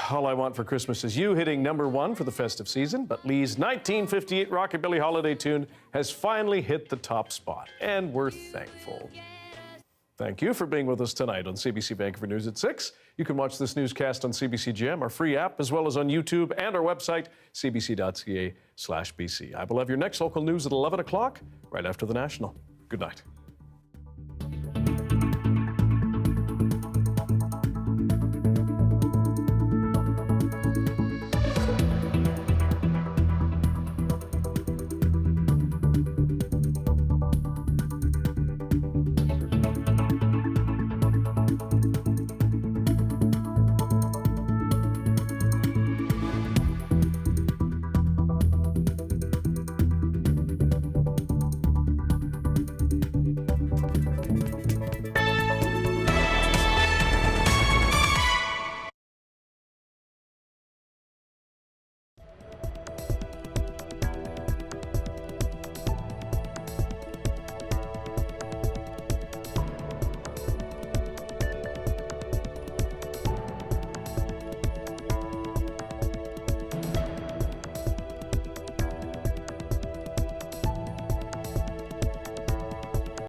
All I Want for Christmas Is You hitting #1 for the festive season. But Lee's 1958 rockabilly holiday tune has finally hit the top spot, and we're thankful. Thank you for being with us tonight on CBC Vancouver News at 6. You can watch this newscast on CBC Gem, our free app, as well as on YouTube and our website, cbc.ca/BC. I will have your next local news at 11 o'clock, right after the National. Good night.